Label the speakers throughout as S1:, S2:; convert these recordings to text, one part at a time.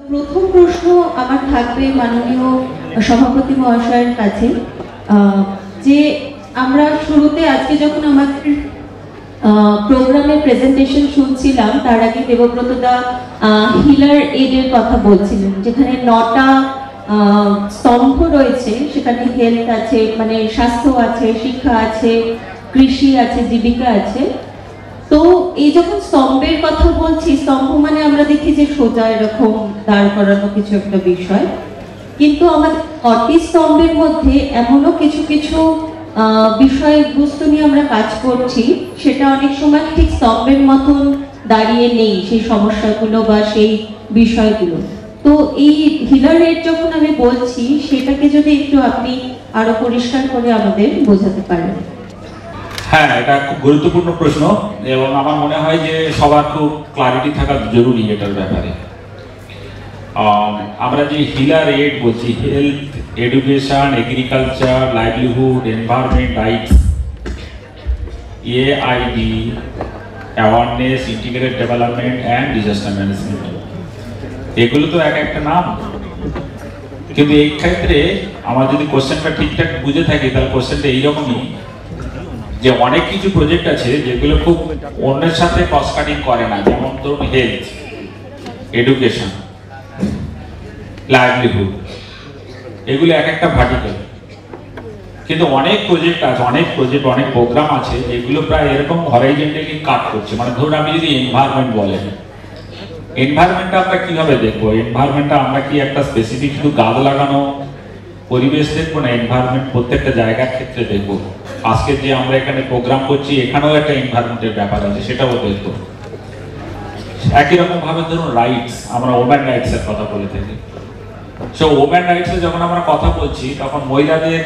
S1: প্রথম প্রশ্ন আমার থাকবে মাননীয় সভাপতি মহাশয়ের কাছে, যে আমরা শুরুতে আজকে যখন আমাদের প্রোগ্রামে প্রেজেন্টেশন শুনছিলাম, তার আগে দেবব্রত দা হিলার এডের কথা বলছিলেন, যেখানে 9টা স্তম্ভ রয়েছে। সেখানে হেলথ আছে, মানে স্বাস্থ্য আছে, শিক্ষা আছে, কৃষি আছে, জীবিকা আছে। তো এই যখন স্তম্ভের কথা বলছি, স্তম্ভ মানে আমরা দেখি যে সোজা এরকম দাঁড় করানো কিছু একটা বিষয়, কিন্তু আমাদের 9টি স্তম্ভের মধ্যে এমনও কিছু কিছু বিষয়বস্তু নিয়ে আমরা কাজ করছি, সেটা অনেক সময় ঠিক স্তম্ভের মতন দাঁড়িয়ে নেই, সেই সমস্যাগুলো বা সেই বিষয়গুলো। তো এই হিলার রেট যখন আমি বলছি, সেটাকে যদি একটু আপনি আরো পরিষ্কার করে আমাদের বোঝাতে পারেন।
S2: হ্যাঁ, এটা খুব গুরুত্বপূর্ণ প্রশ্ন এবং আমার মনে হয় যে সবার খুব ক্লারিটি থাকা জরুরি এটার ব্যাপারে। আমরা যে হিলার এড বলছি, health, education, agriculture, livelihood, environment, rights, AID, awareness, integrated development and disaster management, এগুলো তো এক একটা নাম। কিন্তু এই ক্ষেত্রে আমরা যদি কোশ্চেনটা ঠিকঠাক বুঝে থাকি, তাহলে কোশ্চেনটা এইরকমই যে অনেক কিছু প্রজেক্ট আছে যেগুলো খুব অন্যের সাথে ক্রস কাটিং করে না। যেমন ধরুন হেলথ, এডুকেশন, লাইভলিহুড, এগুলো এক একটা ভার্টিক্যাল। কিন্তু অনেক প্রজেক্ট আছে, অনেক প্রোগ্রাম আছে যেগুলো প্রায় এরকম হরাইজন্টালি কাট করছে। মানে ধরুন আপনি যদি এনভায়রনমেন্ট বলেন, এনভায়রনমেন্টটা আমরা কিভাবে দেখবো? এনভায়রনমেন্টটা আমরা কি একটা স্পেসিফিক শুধু গাছ লাগানো পরিবেশ দেখবো না? এনভায়রনমেন্ট প্রত্যেকটা জায়গার ক্ষেত্রে দেখবো। আজকে যে আমরা এখানে প্রোগ্রাম করছি, এখানেও একটা এনভায়রনমেন্টের ব্যাপার আছে, সেটাও দেখবো। একই রকম ভাবে ধরুন রাইটস, আমরা ওম্যান রাইটস এর কথা বলে থাকি। সো ওম্যান রাইটস এ যখন আমরা কথা বলছি, তখন মহিলাদের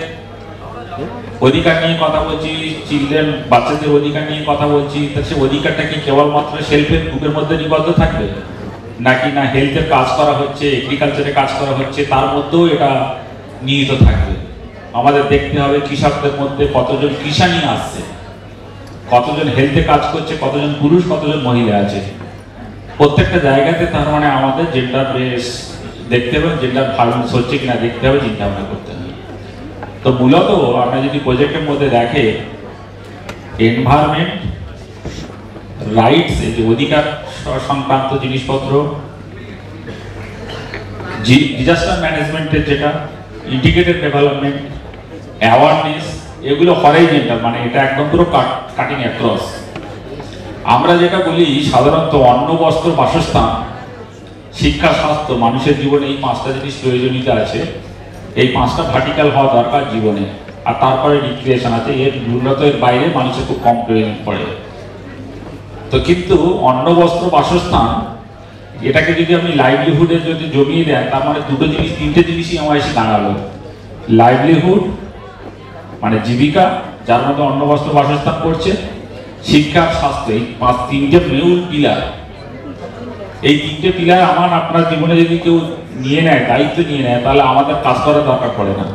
S2: অধিকার নিয়ে কথা বলছি, চিলড্রেন, বাচ্চাদের অধিকার নিয়ে কথা বলছি। সে অধিকারটা কি কেবলমাত্র সেলফ হেল্প গ্রুপের মধ্যে নিবদ্ধ থাকবে, নাকি না হেলথের কাজ করা হচ্ছে, এগ্রিকালচারে কাজ করা হচ্ছে, তার মধ্যেও এটা নিহিত থাকবে? আমাদের দেখতে হবে কৃষকদের মধ্যে কতজন কিষানি আসছে, কতজন হেলথে কাজ করছে, কতজন পুরুষ, কতজন মহিলা আছে প্রত্যেকটা জায়গাতে। তার মানে আমাদের জেন্ডার বেস দেখতে হবে, জেন্ডার ব্যালেন্স হচ্ছে কিনা দেখতে হবে, চিন্তা ভাবনা করতে হবে। তো মূলত আমরা যদি প্রজেক্টের মধ্যে দেখে, এনভায়রনমেন্ট, রাইটস, এই যে অধিকার সংক্রান্ত জিনিসপত্র, ডিজাস্টার ম্যানেজমেন্টের যেটা, ইন্টিগ্রেটেড ডেভেলপমেন্ট, অ্যাওয়ারনেস, এগুলো হরাইজন্টাল, মানে এটা একদম পুরো কাটিং অ্যাক্রস। আমরা যেটা বলি সাধারণত অন্ন, বস্ত্র, বাসস্থান, শিক্ষা, স্বাস্থ্য, মানুষের জীবনে এই 5টা জিনিস প্রয়োজনীয়তা আছে। এই 5টা ভার্টিক্যাল হওয়া দরকার জীবনে। আর তারপরে রিক্রিয়েশন আছে, এর মূলত এর বাইরে মানুষের খুব কম প্রয়োজন পড়ে। তো কিন্তু অন্ন, বস্ত্র, বাসস্থান, এটাকে যদি আপনি লাইভলিহুডে যদি জমিয়ে দেন, তার মানে 3টে জিনিসই আমার এসে দাঁড়ালো। লাইভলিহুড মানে জীবিকা, যার মধ্যে অন্ন, বস্ত্র, বাসস্থান পড়ছে, শিক্ষা, স্বাস্থ্য, এই 3টে মূল পিলার। এই 3টে পিলার আমার আপনার জীবনে যদি কেউ নিয়ে নেয়, দায়িত্ব নিয়ে নেয়, তাহলে আমাদের কাজ করার দরকার পড়ে না।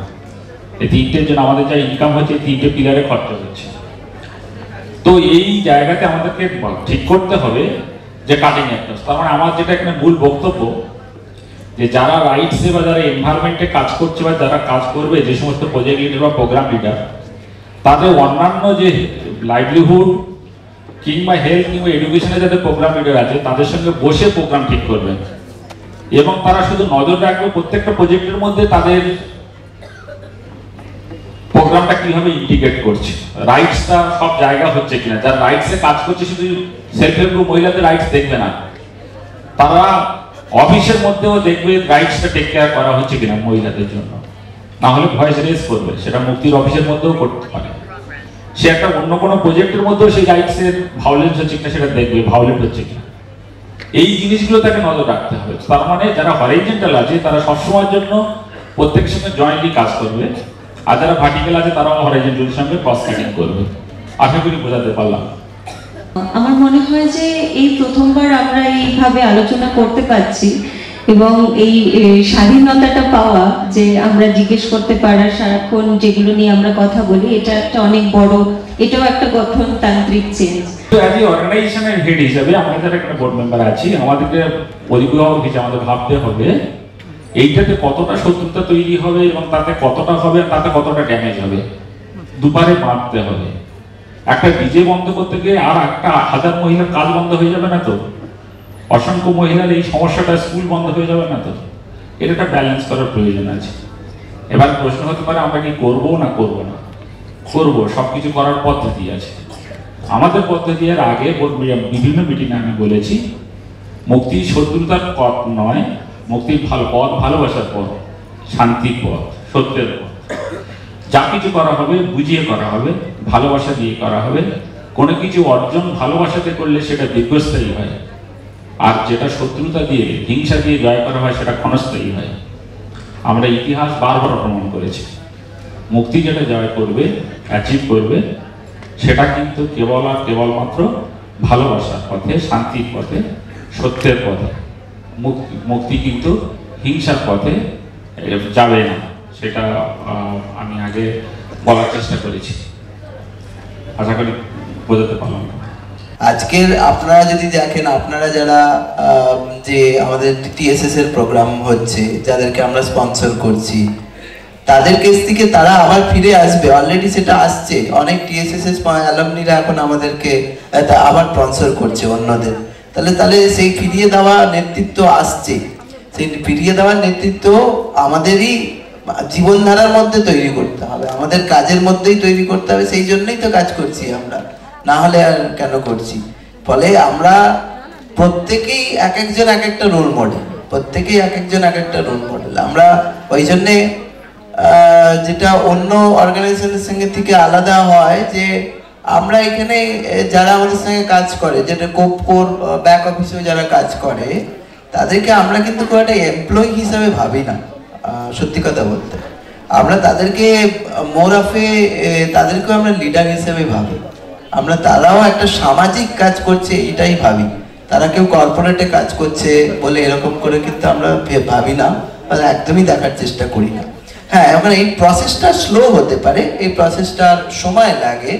S2: এই 3টের জন্য আমাদের যা ইনকাম হচ্ছে, 3টে পিলারে খরচা হচ্ছে। তো এই জায়গাতে আমাদেরকে ঠিক করতে হবে যে কাটিং অ্যাক্রস। তার মানে আমার যেটা এখানে মূল বক্তব্য, যে যারা রাইটসে বা যারা এনভায়রনমেন্টে কাজ করছে বা যারা কাজ করবে, যে সমস্ত প্রজেক্ট লিডার বা প্রোগ্রাম লিডার, তাদের অন্যান্য যে লাইভলিহুড কিংবা হেলথ কিংবা এডুকেশনে যাদের প্রোগ্রাম লিডার আছে, তাদের সঙ্গে বসে প্রোগ্রাম ঠিক করবেন। এবং তারা শুধু নজর রাখবে প্রত্যেকটা প্রজেক্টের মধ্যে তাদের প্রোগ্রামটা কিভাবে ইন্টিগ্রেট করছে, রাইটসটা সব জায়গা হচ্ছে কিনা। যারা রাইটসে কাজ করছে, শুধু সেলফ হেল্প গ্রুপ মহিলাদের রাইটস দেখবে না, তারা অফিসের মধ্যেও দেখবে রাইটসটা টেক কেয়ার করা হচ্ছে কিনা মহিলাদের জন্য। না হলে ভয়েস রেজ করবে, সেটা মুক্তির অফিসের মধ্যেও করতে পারে। সে একটা অন্য কোনো প্রজেক্টের মধ্যেও সেই রাইটসের ভায়োলেন্স হচ্ছে কিনা সেটা দেখবে, ভায়োলেন্ট হচ্ছে কিনা। এই জিনিসগুলো তাকে নজর রাখতে হবে। তার মানে যারা হরাইজন্টাল আছে, তারা সবসময়ের জন্য প্রত্যেকের সঙ্গে জয়েন্টলি কাজ করবে, আর যারা ভার্টিক্যাল আছে, তারাও হরাইজন্টালের সঙ্গে ক্রস কাটিং করবে। আশা করি বোঝাতে পারলাম।
S1: আমার মনে হয় যে এই প্রথমবার আমরা এইভাবে আলোচনা করতে পারছি, এবং এই স্বাধীনতাটা পাওয়া, যে আমরা জিজ্ঞেস করতে পারার, সারাক্ষণ যেগুলো নিয়ে আমরা কথা বলি, এটা একটা অনেক বড়, এটাও একটা গঠনতান্ত্রিক চেঞ্জ।
S2: তো অ্যাজ এ অর্গানাইজেশনের হেড হিসাবে আমরা যারা একটা বোর্ড মেম্বার আছি, আমাদেরকে অভিভাবক হিসেবে আমাদের ভাবতে হবে এইটাতে কতটা শত্রুতা তৈরি হবে এবং তাতে কতটা হবে, তাতে কতটা ড্যামেজ হবে, দুপারে বাঁধতে হবে। একটা ডিজে বন্ধ করতে গিয়ে আর একটা 1000 মহিলার কাজ বন্ধ হয়ে যাবে না তো, অসংখ্য মহিলার এই সমস্যাটা স্কুল বন্ধ হয়ে যাবে না তো, এটা একটা ব্যালেন্স করার প্রয়োজন আছে। এবার প্রশ্ন হতে পারে আমরা কি করবো না করবো না। করবো, সবকিছু করার পদ্ধতি আছে। আমাদের পদ্ধতি এর আগে বিভিন্ন মিটিংয়ে আমি বলেছি, মুক্তি শত্রুতার পথ নয়, মুক্তির পথ ভালোবাসার পথ, শান্তির পথ, সত্যের পথ। যা কিছু করা হবে বুঝিয়ে করা হবে, ভালোবাসা দিয়ে করা হবে। কোনো কিছু অর্জন ভালোবাসাতে করলে সেটা দীর্ঘস্থায়ী হয়, আর যেটা শত্রুতা দিয়ে হিংসা দিয়ে জয় করা হয় সেটা ক্ষণস্থায়ী হয়। আমরা ইতিহাস বারবার প্রমাণ করেছি, মুক্তি যেটা জয় করবে, অ্যাচিভ করবে, সেটা কিন্তু কেবল আর কেবলমাত্র ভালোবাসার পথে, শান্তির পথে, সত্যের পথে। মুক্তি কিন্তু হিংসার পথে যাবে না, সেটা আমি আগে বলার চেষ্টা করেছি। আশা করি বোঝাতে পারলাম।
S3: আজকের আপনারা যদি দেখেন, আপনারা যারা যে আমাদের টিএসএস এর প্রোগ্রাম হচ্ছে, যাদেরকে আমরা স্পন্সর করছি, তাদের কাছ থেকে তারা আবার ফিরে আসবে, অলরেডি সেটা আসছে। অনেক টিএসএস এর অ্যালামনিরা এখন আমাদেরকে আবার স্পন্সর করছে অন্যদের। তাহলে সেই ফিরিয়ে দেওয়া নেতৃত্ব আসছে, সেই ফিরিয়ে দেওয়ার নেতৃত্ব আমাদেরই জীবনধারার মধ্যে তৈরি করতে হবে, আমাদের কাজের মধ্যেই তৈরি করতে হবে। সেই জন্যই তো কাজ করছি আমরা, না হলে আর কেন করছি? ফলে আমরা প্রত্যেকেই এক একজন এক একটা রোল মডেল, প্রত্যেকেই এক একজন এক একটা রোল মডেল। আমরা ওই জন্যে যেটা অন্য অর্গানাইজেশনের সঙ্গে থেকে আলাদা হয়, যে আমরা এখানে যারা আমাদের সঙ্গে কাজ করে, যেটা কোর ব্যাক অফিসেও যারা কাজ করে, তাদেরকে আমরা কিন্তু খুব একটা এমপ্লয়ি হিসাবে ভাবি না। সত্যি কথা বলতে আমরা তাদেরকে তাদেরকেও আমরা লিডার হিসেবে ভাবি। আমরা তারাও একটা সামাজিক কাজ করছে এটাই ভাবি। তারা কেউ কর্পোরেটে কাজ করছে বলে এরকম করে কিন্তু আমরা ভাবি না, একদমই দেখার চেষ্টা করি না। হ্যাঁ, এখন এই প্রসেসটা স্লো হতে পারে, এই প্রসেসটার সময় লাগে,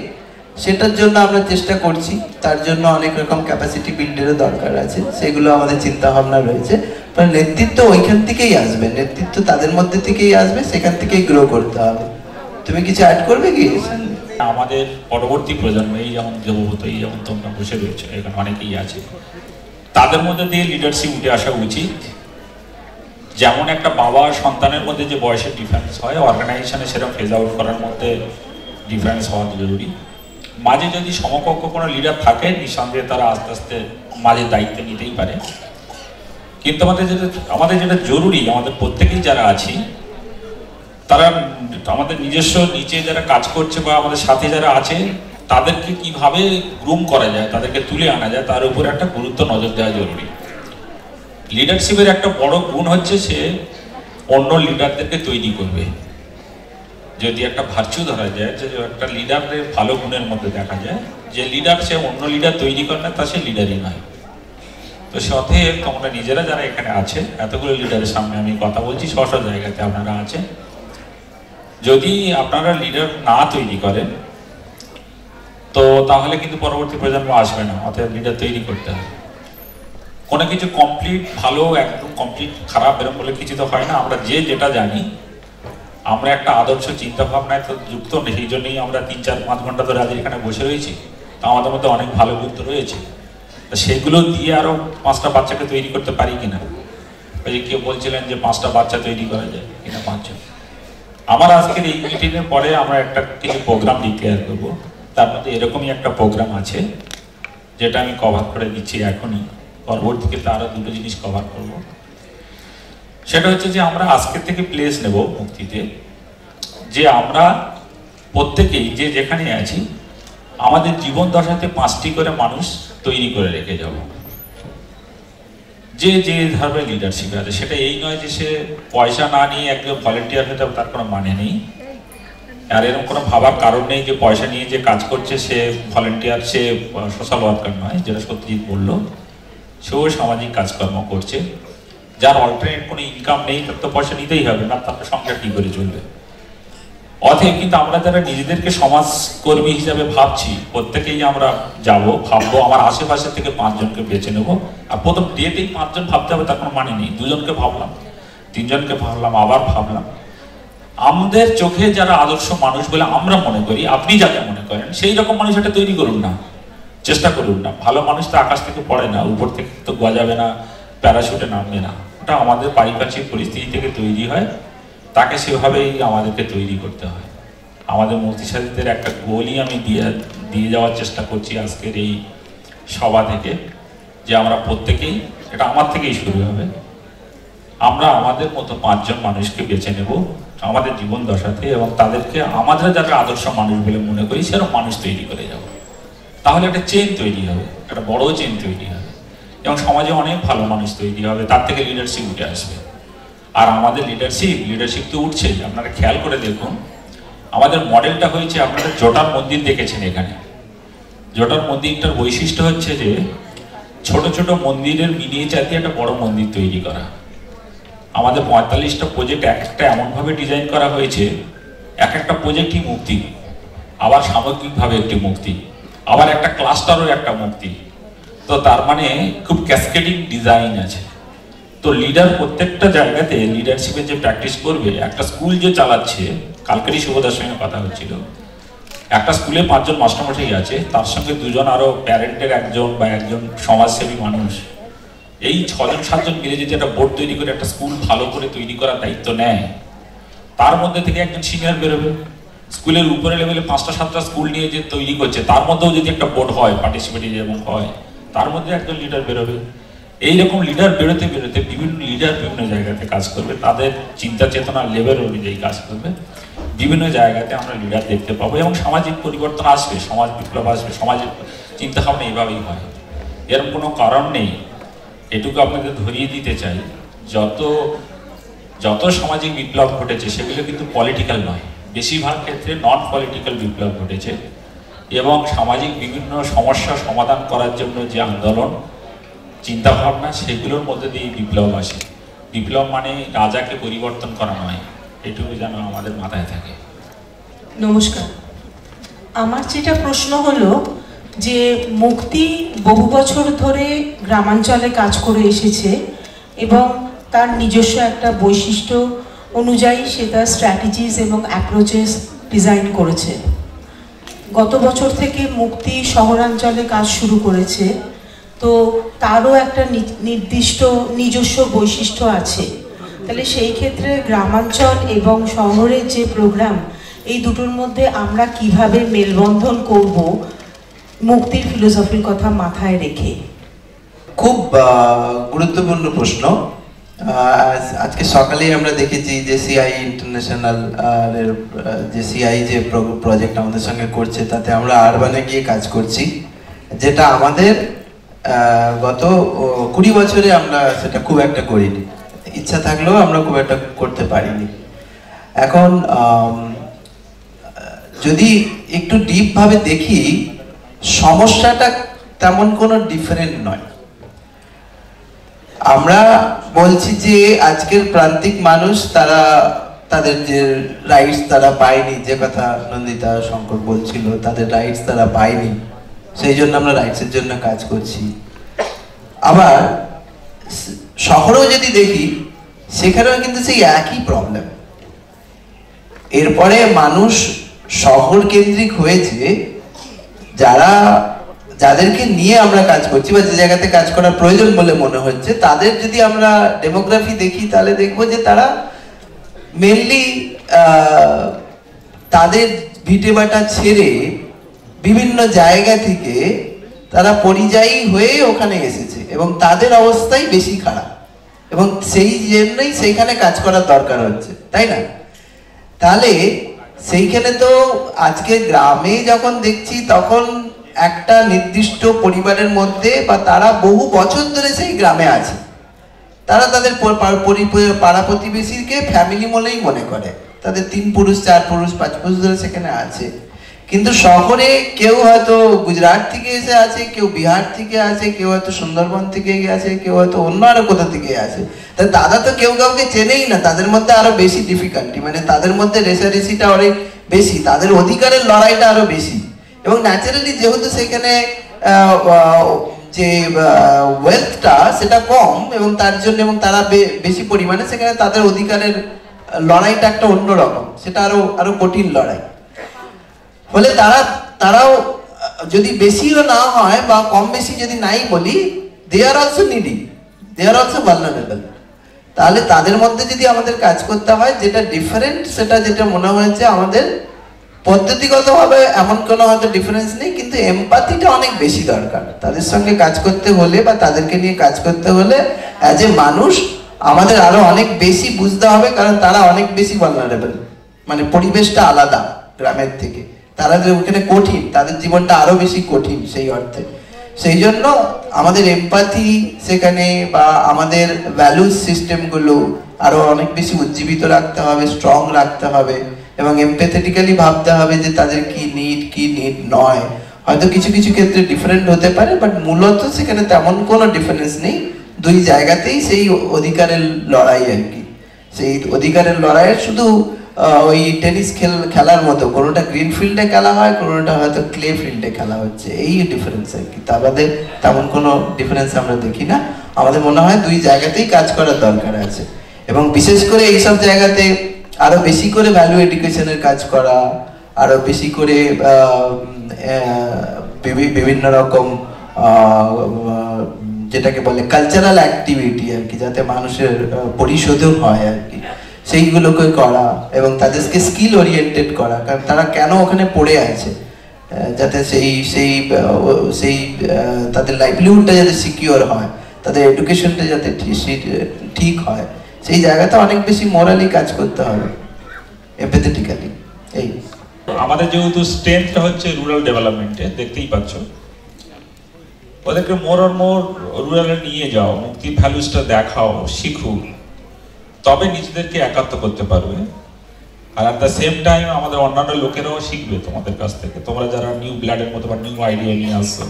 S3: সেটার জন্য আমরা চেষ্টা করছি। তার জন্য অনেক রকম ক্যাপাসিটি বিল্ডেরও দরকার আছে, সেগুলো আমাদের চিন্তা ভাবনা রয়েছে। নেতৃত্ব ওইখান থেকেই আসবে, নেতৃত্ব তাদের মধ্যে থেকেই আসবে, সেখান থেকেই গ্রো করতে হবে। তুমি কিছু অ্যাড করবে কি?
S2: আমাদের পরবর্তী প্রজন্ম, এই যেমন দেবব্রত, এই যেমন তোমরা বসে রয়েছে, এখানে অনেকেই আছে, তাদের মধ্যে দিয়ে লিডারশিপ উঠে আসা উচিত। যেমন একটা বাবা সন্তানের মধ্যে যে বয়সের ডিফারেন্স হয়, অর্গানাইজেশনে সেরকম ফেজ আউট করার মধ্যে ডিফারেন্স হওয়া জরুরি। মাঝে যদি সমকক্ষ কোনো লিডার থাকে, নিঃসন্দেহে তারা আস্তে আস্তে মাঝে দায়িত্ব নিতেই পারে। কিন্তু আমাদের যেটা জরুরি, আমাদের প্রত্যেকেই যারা আছি, তারা আমাদের নিজস্ব নিচে যারা কাজ করছে বা আমাদের সাথে যারা আছে, তাদেরকে কিভাবে গ্রুম করা যায়, তাদেরকে তুলে আনা যায়, তার উপর একটা গুরুত্ব নজর দেওয়া জরুরি। লিডারশিপের একটা বড় গুণ হচ্ছে সে অন্য লিডারদেরকে তৈরি করবে। যদি একটা ভার্চু ধরা যায়, যে একটা লিডারের ভালো গুণের মধ্যে দেখা যায় যে লিডার সে অন্য লিডার তৈরি করে না, তা সে লিডারই নয়। তো সাথে তোমরা নিজেরা যারা এখানে আছে, এতগুলো লিডারের সামনে আমি কথা বলছি, স্ব জায়গাতে আপনারা আছেন, যদি আপনারা লিডার না তৈরি করেন তো তাহলে কিন্তু পরবর্তী প্রজন্ম আসবে না। অতএব লিডার তৈরি করতে হবে। কোনো কিছু কমপ্লিট ভালো, একদম কমপ্লিট খারাপ এরকম বলে কিছু তো হয় না। আমরা যেটা জানি, আমরা একটা আদর্শ চিন্তা ভাবনায় তো যুক্ত, সেই জন্যই আমরা 3-4-5 ঘন্টা ধরে আজ এখানে বসে রয়েছি। তো আমাদের মধ্যে অনেক ভালো গুরুত্ব রয়েছে, সেগুলো দিয়ে আরো 5টা বাচ্চাকে তৈরি করতে পারি কিনা। ওই যে কেউ বলছিলেন যে 5টা বাচ্চা তৈরি করা যায় কিনা, 5জন। আমার আজকের এই মিটিংয়ের পরে আমরা একটা কিছু প্রোগ্রাম ডিক্লেয়ার করবো। তার মধ্যে এরকমই একটা প্রোগ্রাম আছে যেটা আমি কভার করে দিচ্ছি এখনই। পরবর্তীতে আরো 2টো জিনিস কভার করব। সেটা হচ্ছে যে আমরা আজকের থেকে প্লেস নেব মুক্তিতে, যে আমরা প্রত্যেকেই যে যেখানে আছি, আমাদের জীবন দশাতে 5টি করে মানুষ তৈরি করে রেখে যাব। যে ধরনের লিডারশিপ আছে, সেটা এই নয় যে সে পয়সা না নিয়ে একজন ভলেন্টিয়ার হতে হবে, তার কোনো মানে নেই। আর এরকম কোনো ভাবার কারণ নেই যে পয়সা নিয়ে যে কাজ করছে সে ভলেন্টিয়ার, সে সোশ্যাল ওয়ার্কার নয়। যেটা সত্যজিৎ বললো, সেও সামাজিক কাজকর্ম করছে। যার অল্টারনেট কোনো ইনকাম নেই, তার তো পয়সা নিতেই হবে, না তার সংসার কি করে চলবে। অতএব কিন্তু আমরা যারা নিজেদেরকে সমাজকর্মী হিসাবে ভাবছি, প্রত্যেকেই আমরা ভাববো আমার আশেপাশে থেকে 5 জনকে বেছে নেবো। আর প্রথম ডেটেই 5 জন ভাবতে হবে তার কোনো মানে নেই। 2 জনকে ভাবলাম, 3 জনকে ভাবলাম, আবার ভাবলাম। আমাদের চোখে যারা আদর্শ মানুষ বলে আমরা মনে করি, আপনি যাকে মনে করেন সেই রকম মানুষ এটা তৈরি করুন না, চেষ্টা করুন না। ভালো মানুষ তো আকাশ থেকে পড়ে না, উপর থেকে তো গজাবে না, প্যারাশুটে নামবে না। ওটা আমাদের পারিপার্শ্বিক পরিস্থিতি থেকে তৈরি হয়, তাকে সেভাবেই আমাদেরকে তৈরি করতে হয়। আমাদের মূর্তিসাধীদের একটা গোলই আমি দিয়ে যাওয়ার চেষ্টা করছি আজকের এই সভা থেকে, যে আমরা প্রত্যেকেই, এটা আমার থেকেই শুরু হবে, আমরা আমাদের মতো 5 জন মানুষকে বেছে নেব আমাদের জীবন দশাতে, এবং তাদেরকে আমাদের যারা আদর্শ মানুষ বলে মনে করি সেরকম মানুষ তৈরি করে যাব। তাহলে একটা চেন তৈরি হবে, একটা বড় চেন তৈরি হবে, এবং সমাজে অনেক ভালো মানুষ তৈরি হবে, তার থেকে লিডারশিপ উঠে আসবে। আর আমাদের লিডারশিপ তো উঠছেই। আপনারা খেয়াল করে দেখুন, আমাদের মডেলটা হয়েছে, আপনারা জটার মন্দির দেখেছেন। এখানে জটার মন্দিরটার বৈশিষ্ট্য হচ্ছে যে ছোট ছোট মন্দিরের মিনিয়েচার দিয়ে একটা বড় মন্দির তৈরি করা। আমাদের 45টা প্রজেক্ট একটা এমনভাবে ডিজাইন করা হয়েছে, এক একটা প্রজেক্টই মুক্তি, আবার সামগ্রিকভাবে একটি মুক্তি, আবার একটা ক্লাস্টারও একটা মুক্তি। তো তার মানে খুব ক্যাসকেডিং ডিজাইন আছে। তো লিডার প্রত্যেকটা জায়গাতে লিডারশিপের যে প্র্যাকটিস করবে, একটা স্কুল যে চালাচ্ছে, কালকেরই শুভদার সঙ্গে কথা হচ্ছিল, একটা স্কুলে 5 জন মাস্টারমশাই আছে, তার সঙ্গে 2 জন আরো প্যারেন্টের একজন বা একজন সমাজসেবী মানুষ, এই 6 জন 7 জন মিলে যদি একটা বোর্ড তৈরি করে একটা স্কুল ভালো করে তৈরি করার দায়িত্ব নেয়, তার মধ্যে থেকে একজন সিনিয়র বেরোবে। স্কুলের উপরে লেভেলে 5টা 7টা স্কুল নিয়ে যে তৈরি করছে, তার মধ্যেও যদি একটা বোর্ড হয়, পার্টিসিপেটিভ এবং হয়, তার মধ্যে একজন লিডার বেরোবে। এইরকম লিডার বেরোতে বেরোতে বিভিন্ন লিডার বিভিন্ন জায়গাতে কাজ করবে, তাদের চিন্তা চেতনার লেভেল অনুযায়ী কাজ করবে। বিভিন্ন জায়গাতে আমরা লিডার দেখতে পাবো, এবং সামাজিক পরিবর্তন আসবে, সমাজ বিপ্লব আসবে। সমাজের চিন্তাভাবনা এইভাবেই হয়, এরকম কোনো কারণ নেই। এটুকু আপনাদের ধরিয়ে দিতে চাই, যত সামাজিক বিপ্লব ঘটেছে সেগুলো কিন্তু পলিটিক্যাল নয়, বেশিরভাগ ক্ষেত্রে নন পলিটিক্যাল বিপ্লব ঘটেছে। এবং সামাজিক বিভিন্ন সমস্যা সমাধান করার জন্য যে আন্দোলন, চিন্তাভাবনা, সেগুলোর মধ্যে দিয়ে বিপ্লব আসে। বিপ্লব মানে রাজাকে পরিবর্তন করা নয়, এটুকু যেন আমাদের মাথায় থাকে।
S4: নমস্কার। আমার যেটা প্রশ্ন হলো যে মুক্তি বহু বছর ধরে গ্রামাঞ্চলে কাজ করে এসেছে, এবং তার নিজস্ব একটা বৈশিষ্ট্য অনুযায়ী সে তার স্ট্র্যাটেজিস এবং অ্যাপ্রোচেস ডিজাইন করেছে। গত বছর থেকে মুক্তি শহরাঞ্চলে কাজ শুরু করেছে, তো তারও একটা নির্দিষ্ট নিজস্ব বৈশিষ্ট্য আছে। তাহলে সেই ক্ষেত্রে গ্রামাঞ্চল এবং শহরের যে প্রোগ্রাম, এই দুটোর মধ্যে আমরা কিভাবে মেলবন্ধন করব মুক্তির ফিলোসফির কথা মাথায় রেখে?
S3: খুব গুরুত্বপূর্ণ প্রশ্ন। আজকে সকালেই আমরা দেখেছি যে সিআই ইন্টারন্যাশনাল যে সিআই যে প্রজেক্ট আমাদের সঙ্গে করছে, তাতে আমরা আরবানে গিয়ে কাজ করছি, যেটা আমাদের গত 20 বছরে আমরা সেটা খুব একটা করিনি। ইচ্ছা থাকলেও আমরা খুব একটা করতে পারিনি। এখন যদি একটু ডিপ ভাবে দেখি, সমস্যাটা তেমন কোনো ডিফারেন্ট নয়। আমরা বলছি যে আজকের প্রান্তিক মানুষ, তারা তাদের যে রাইটস তারা পায়নি, যে কথা নন্দিতা শঙ্কর বলছিল, তাদের রাইটস তারা পায়নি, সেই জন্য আমরা রাইটসের জন্য কাজ করছি। আবার শহরেও যদি দেখি, সেখানেও কিন্তু সেই একই প্রবলেম। এরপরে মানুষ শহর কেন্দ্রিক হয়েছে, যাদেরকে নিয়ে আমরা কাজ করছি বা যে জায়গাতে কাজ করার প্রয়োজন বলে মনে হচ্ছে, তাদের যদি আমরা ডেমোগ্রাফি দেখি, তাহলে দেখবো যে তারা মেনলি তাদের ভিটেবাটা ছেড়ে বিভিন্ন জায়গা থেকে তারা পরিযায়ী হয়ে ওখানে এসেছে, এবং তাদের অবস্থাই বেশি খারাপ, এবং সেই জন্যই সেইখানে কাজ করার দরকার হচ্ছে, তাই না? তাহলে সেইখানে তো আজকে গ্রামে যখন দেখছি, তখন একটা নির্দিষ্ট পরিবারের মধ্যে, বা তারা বহু বছর ধরে সেই গ্রামে আছে, তারা তাদের পাড়া প্রতিবেশীকে ফ্যামিলি বলেই মনে করে, তাদের 3 পুরুষ 4 পুরুষ 5 পুরুষ ধরে সেখানে আছে। কিন্তু শহরে কেউ হয়তো গুজরাট থেকে এসে আছে, কেউ বিহার থেকে আছে, কেউ হয়তো সুন্দরবন থেকে আছে, কেউ হয়তো অন্য আরো কোথা থেকে আছে। তা তারা তো কেউ কাউকে চেনেই না, তাদের মধ্যে আরো বেশি ডিফিকাল্টি, মানে তাদের মধ্যে রেষারেষিটা অনেক বেশি, তাদের অধিকারের লড়াইটা আরো বেশি। এবং ন্যাচারালি যেহেতু সেখানে যে ওয়েলথটা সেটা কম এবং তার জন্য এবং তারা বেশি পরিমাণে সেখানে তাদের অধিকারের লড়াইটা একটা অন্যরকম, সেটা আরো কঠিন লড়াই। ফলে তারাও যদি বেশিও না হয় বা কম বেশি যদি নাই বলি, they are also needy, they are also vulnerable. তাহলে তাদের মধ্যে যদি আমাদের কাজ করতে হয়, যেটা ডিফারেন্ট সেটা যেটা মনে হয়েছে আমাদের পদ্ধতিগতভাবে এমন কোনো হয়তো ডিফারেন্স নেই, কিন্তু এমপ্যাথিটা অনেক বেশি দরকার। তাদের সঙ্গে কাজ করতে হলে বা তাদেরকে নিয়ে কাজ করতে হলে অ্যাজ এ মানুষ আমাদের আরো অনেক বেশি বুঝতে হবে, কারণ তারা অনেক বেশি ভালনারেবল, মানে পরিবেশটা আলাদা গ্রামের থেকে, তারা ওখানে কঠিন, তাদের জীবনটা আরো বেশি কঠিন সেই অর্থে। সেই জন্য আমাদের এমপ্যাথি সেখানে বা আমাদের ভ্যালুস সিস্টেমগুলো আরো অনেক বেশি উজ্জীবিত রাখতে হবে, স্ট্রং রাখতে হবে এবং এমপ্যাথেটিক্যালি ভাবতে হবে যে তাদের কি নিড নয়। হয়তো কিছু কিছু ক্ষেত্রে ডিফারেন্ট হতে পারে, বাট মূলত সেখানে তেমন কোনো ডিফারেন্স নেই, দুই জায়গাতেই সেই অধিকারের লড়াই আর কি। সেই অধিকারের লড়াইয়ের শুধু ওই টেনিস খেলার মতো, কোনোটা গ্রিন ফিল্ডে খেলা হয়, কোনোটা হয়তো ক্লে ফিল্ডে খেলা হচ্ছে, এই ডিফারেন্স আর কি। আমাদের তেমন কোনো ডিফারেন্স আমরা দেখি না। আমাদের মনে হয় দুই জায়গাতেই কাজ করার দরকার আছে এবং বিশেষ করে এইসব জায়গাতে আরো বেশি করে ভ্যালু এডুকেশনের কাজ করা, আরো বেশি করে বিভিন্ন রকম যেটাকে বলে কালচারাল অ্যাক্টিভিটি আর কি, যাতে মানুষের পরিশোধন হয় আর কি, সেইগুলোকে করা এবং তাদেরকে স্কিল ওরিয়েন্টেড করা, কারণ তারা কেন ওখানে পড়ে আছে, যাতে সেই তাদের লাইভলিহুডটা যাতে সিকিউর হয়, তাদের এডুকেশনটা যাতে ঠিক হয়, সেই জায়গাতে অনেক বেশি মোরালি কাজ করতে হবে, এমপ্যাথেটিক্যালি। এই
S2: আমাদের যেহেতু স্ট্রেংথটা হচ্ছে রুরাল ডেভেলপমেন্টে, দেখতেই পাচ্ছ ওদেরকে মোর আর মোর রুরালে নিয়ে যাও, মুক্তির ভ্যালুসটা দেখাও, শিখুক, তবে নিজেদেরকে একাত্ম করতে পারবে। আর অ্যাট দ্য সেম টাইম আমাদের অন্যান্য লোকেরাও শিখবে তোমাদের কাছ থেকে, তোমরা যারা নিউ ব্লাডের মতো বা নিউ আইডিয়া নিয়ে আসছো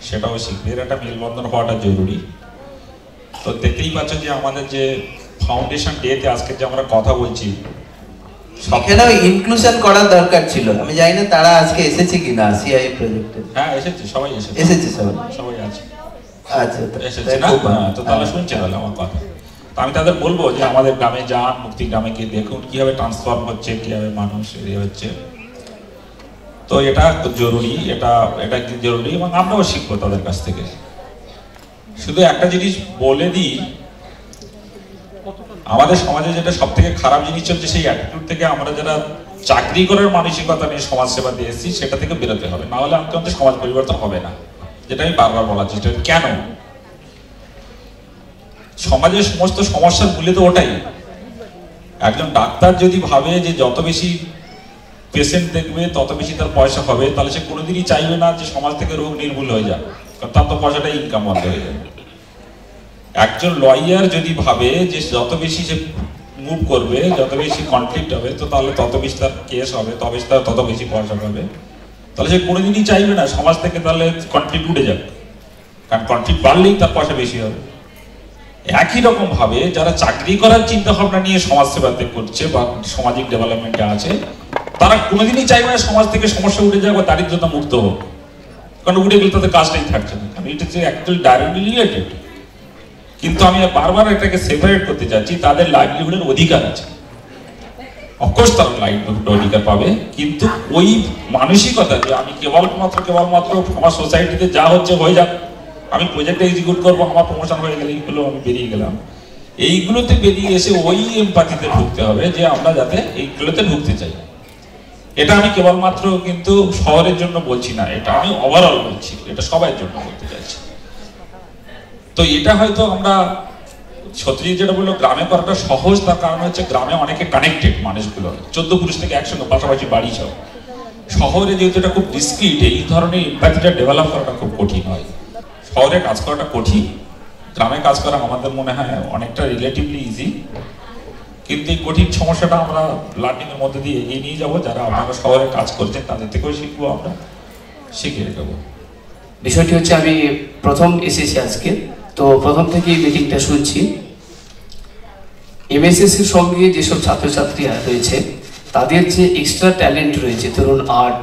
S2: সেটাও শিখবে। এর একটা মেলবন্ধন হওয়াটা জরুরি। তো দেখতেই পাচ্ছ যে আমাদের যে ফাউন্ডেশন ডেতে আজকে যে আমরা কথা বলছি,
S3: সেখানেও ইনক্লুশন করার দরকার ছিল। আমি জানি না তারা আজকে এসেছে কিনা সিআই প্রজেক্টে।
S2: হ্যাঁ এসেছে, সবাই এসেছে সবাই আছে।
S3: আচ্ছা
S2: এসেছে না? তো তাহলে শুনছে তাহলে আমার কথা। তো আমি তাদের বলবো যে আমাদের গ্রামে যান, মুক্তি গ্রামে গিয়ে দেখুন কিভাবে ট্রান্সফর্ম হচ্ছে, কিভাবে মানুষ হচ্ছে। তো এটা জরুরি, এটা জরুরি এবং আমরাও শিখবো তাদের কাছ থেকে। শুধু একটা জিনিস বলে দিই, আমাদের সমাজে যেটা সব থেকে খারাপ জিনিস হচ্ছে সেই অ্যাটিটিউড থেকে আমরা যারা চাকরি করার মানসিকতা নিয়ে সমাজ সেবা দিয়ে এসেছি সেটা থেকে বেরোতে হবে, না হলে আমাদের সমাজ পরিবর্তন হবে না। যেটা আমি বারবার বলার চেষ্টা করি। কেন? সমাজের সমস্ত সমস্যার মূলে তো ওটাই। একজন ডাক্তার যদি ভাবে যে যত বেশি পেশেন্ট দেখবে তত বেশি তার পয়সা হবে, তাহলে সে কোনোদিনই চাইবে না যে সমাজ থেকে রোগ নির্মূল হয়ে যাবে, কারণ তার তো পয়সাটা ইনকাম বন্ধ হয়ে যাবে। একজন লয়ার যদি ভাবে যে যত বেশি সে মুভ করবে, যত বেশি কনফ্লিক্ট হবে, তো তাহলে তত বেশি তার কেস হবে, তবে তার তত বেশি পয়সা পাবে, তাহলে সে কোনোদিনই চাইবে না সমাজ থেকে তাহলে কনফ্লিক্ট উঠে যাবে, কারণ কনফ্লিক্ট বাড়লেই তার পয়সা বেশি হবে। একই রকম ভাবে যারা চাকরি করার চিন্তা ভাবনা নিয়ে সমাজ সেবাতে করছে বা সামাজিক ডেভেলপমেন্টে আছে, তারা কোনোদিনই চাইবে না সমাজ থেকে সমস্যা উঠে যাবে, দারিদ্রতা মুক্ত হোক, কারণ উঠে গেলে তাদের কাজটাই থাকছে না। আমি এটা অ্যাকচুয়ালি ডাইরেক্টলি রিলেটেড, কিন্তু আমি বারবার এটাকে সেপারেট করতে চাচ্ছি। তাদের লাইভলিহুডের অধিকার আছে, অফকোর্স তারা লাইভলিহুড অধিকার পাবে, কিন্তু ওই মানসিকতা যে আমি কেবলমাত্র আমার সোসাইটিতে যা হচ্ছে হয়ে যাক, আমি প্রজেক্ট এক্সিকিউট করবো, আমার প্রমোশন হয়ে গেলে এইগুলো আমি বেরিয়ে গেলাম, এইগুলোতে বেরিয়ে এসে ওই এমপ্যাথিতে ঢুকতে হবে যে আমরা যাতে এইগুলোতে ঢুকতে চাই। এটা আমি কেবলমাত্র কিন্তু শহরের জন্য বলছি না, এটা আমি ওভারঅল বলছি, এটা সবার জন্য বলতে চাইছি। তো এটা হয়তো আমরা সত্যজিৎ যেটা বললো গ্রামে করাটা সহজ, তার কারণ হচ্ছে গ্রামে অনেকে কানেক্টেড মানুষগুলো, 14 পুরুষ থেকে একসঙ্গে পাশাপাশি বাড়ি সব। শহরে যেহেতু এটা খুব ডিসক্রিট, এই ধরনের এমপ্যাথিটা ডেভেলপ করাটা খুব কঠিন হয়। শহরে কাজ করাটা কঠিন, গ্রামে কাজ করা আমাদের মনে হয় অনেকটা রিলেটিভলি ইজি। কিন্তু এই কঠিন সমস্যাটা আমরা লার্নিং এর মধ্যে দিয়ে এগিয়ে নিয়ে যাবো। যারা আপনারা শহরে কাজ করছেন তাদের থেকেও শিখবো, আমরা শিখে দেবো।
S5: বিষয়টি হচ্ছে আমি প্রথম এসেছি আজকে, তো প্রথম থেকেই মিটিংটা শুনছি। এমএসএসির সঙ্গে যেসব ছাত্রছাত্রীরা রয়েছে তাদের যে এক্সট্রা ট্যালেন্ট রয়েছে, ধরুন আর্ট,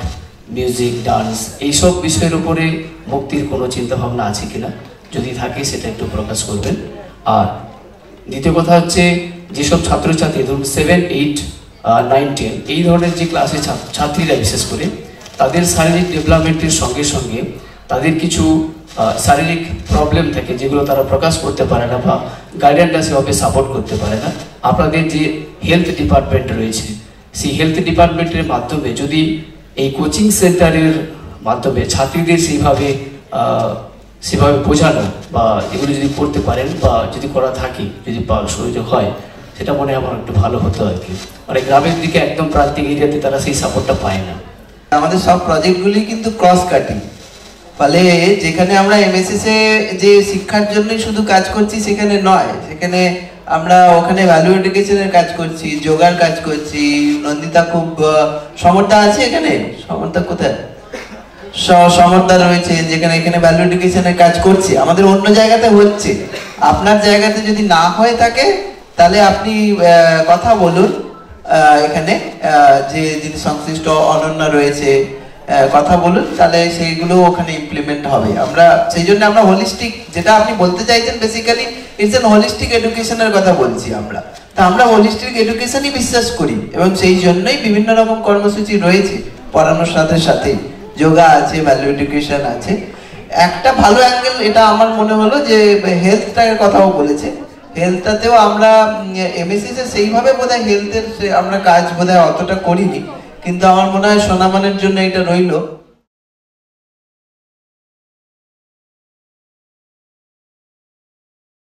S5: মিউজিক, ডান্স, এইসব বিষয়ের উপরে মুক্তির কোনো চিন্তাভাবনা আছে কিনা, যদি থাকে সেটা একটু প্রকাশ করবেন। আর দ্বিতীয় কথা হচ্ছে যেসব ছাত্রছাত্রী ধরুন 7, 8, 9, 10 এই ধরনের যে ক্লাসের ছাত্রীরা বিশেষ করে তাদের শারীরিক ডেভেলপমেন্টের সঙ্গে সঙ্গে তাদের কিছু শারীরিক প্রবলেম থাকে যেগুলো তারা প্রকাশ করতে পারে না বা গাইডেন্সটা সেভাবে সাপোর্ট করতে পারে না। আপনাদের যে হেলথ ডিপার্টমেন্ট রয়েছে সেই হেলথ ডিপার্টমেন্টের মাধ্যমে যদি এই কোচিং সেন্টারের মাধ্যমে ছাত্রীদের সেভাবে বোঝানো বা এগুলো যদি করতে পারেন বা যদি করা থাকে, যদি সুযোগ হয়, সেটা মনে হয় আমার একটু ভালো হতো আর কি। মানে গ্রামের দিকে একদম প্রান্তিক এরিয়াতে তারা সেই সাপোর্টটা পায় না।
S3: আমাদের সব প্রজেক্টগুলি কিন্তু ক্রস কাটিং, ফলে যেখানে আমরা এমএসএস এ যে শিক্ষার জন্যই শুধু কাজ করছি সেখানে নয়, সেখানে আমরা ওখানে ভ্যালু এডুকেশনের কাজ করছি, যোগার কাজ করছি। নন্দিতা খুব সমর্থা আছে এখানে, সমর্থা কোথায়? সমর্থা রয়েছে যেখানে এখানে ভ্যালু এডুকেশনের কাজ করছি। আমাদের অন্য জায়গাতে হচ্ছে, আপনার জায়গাতে যদি না হয়ে থাকে তাহলে আপনি কথা বলুন, এখানে যে যিনি সংশ্লিষ্ট অনন্য রয়েছে কথা বলুন, তাহলে সেইগুলো ওখানে ইমপ্লিমেন্ট হবে। আমরা সেই জন্য আমরা হোলিস্টিক, যেটা আপনি বলতে চাইছেন বেসিক্যালি ইটস এন হোলিস্টিক এডুকেশনের কথা বলছি আমরা। তা আমরা হোলিস্টিক এডুকেশনই বিশ্বাস করি এবং সেই জন্যই বিভিন্ন রকম কর্মসূচি রয়েছে পড়ানোর সাথে সাথে। যোগা আছে, ভ্যালু এডুকেশন আছে। একটা ভালো অ্যাঙ্গেল এটা আমার মনে হলো যে হেলথটার কথাও বলেছে। হেলথটাতেও আমরা এমএসএস এ সেইভাবে বোধহয় হেলথের আমরা কাজ বোধহয় অতটা করিনি, কিন্তু আমার মনে হয় সোনামানের জন্য এটা রইলো।